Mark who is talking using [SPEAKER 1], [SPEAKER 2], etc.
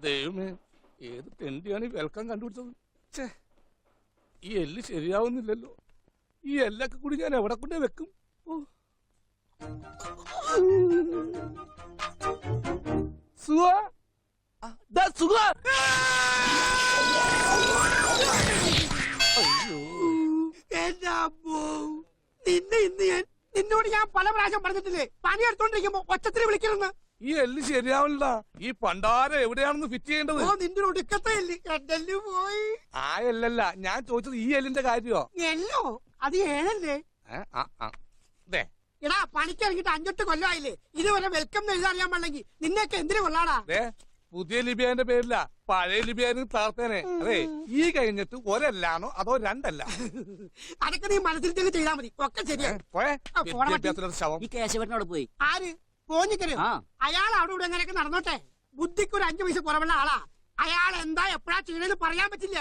[SPEAKER 1] ദൈവമേ, ഏത് തെണ്ടിയാണ് ഈ വെൽക്കം കണ്ടുപിടിച്ചത്? ഛേ, ഈ എല്ല് ശരിയാവുന്നില്ലല്ലോ. ഈ എല്ലൊക്കെ കൂടി ഞാൻ എവിടെ കൊണ്ടേ വെക്കും?
[SPEAKER 2] നിന്നോട് ഞാൻ പല പ്രാവശ്യം പറഞ്ഞിട്ടില്ലേ പണിയെടുത്തോണ്ടിരിക്കുമ്പോ ഒച്ചത്തിന് വിളിക്കണമെന്ന്.
[SPEAKER 1] ഈ എല്ല് ശരിയാവില്ല. ഈ പണ്ടാരം എവിടെയാണെന്ന് ഫിറ്റ് ചെയ്യേണ്ടത്?
[SPEAKER 2] നിന്റെ ഒടുക്കത്തെ എല്ല് എല്ലെല്ല് പോയി.
[SPEAKER 1] ആ എല്ലല്ല ഞാൻ ചോദിച്ചത്, ഈ എല്ലിന്റെ കാര്യോ?
[SPEAKER 2] എല്ലോ അത് ഏഴല്ലേ? എടാ പണിക്ക് ഇറങ്ങിട്ട് 5-8 കൊല്ലമായില്ലേ, ഇതുവരെ വെൽക്കം എഴുതാറിയാൻ പാടില്ലെങ്കിൽ നിന്നെയൊക്കെ എന്തിനു കൊള്ളാടാ?
[SPEAKER 1] പുതിയ ലിബിയാന്റെ പേരില്ല, പഴയ ലിബിയാന് താർത്തേനെ. അതെ, ഈ കഴിഞ്ഞിട്ട് ഒരല്ലാണോ അതോ രണ്ടല്ല?
[SPEAKER 2] അതൊക്കെ നീ മനസ്സിൽ തന്നെ ചെയ്താൽ മതി, ഒക്കെ ശരിയാ.
[SPEAKER 1] ശവം
[SPEAKER 3] ഈ കേശവനോട് പോയി.
[SPEAKER 2] ആര്? പോഞ്ഞിക്കരോ? അയാൾ അവിടെ ഇവിടെ എങ്ങനെയൊക്കെ നടന്നോട്ടെ, ബുദ്ധിക്ക് ഒരു 5 പൈസ കുറവുള്ള ആളാ. അയാൾ എന്താ എപ്പോഴാ ചെയ്യണെന്ന് പറയാൻ പറ്റില്ല.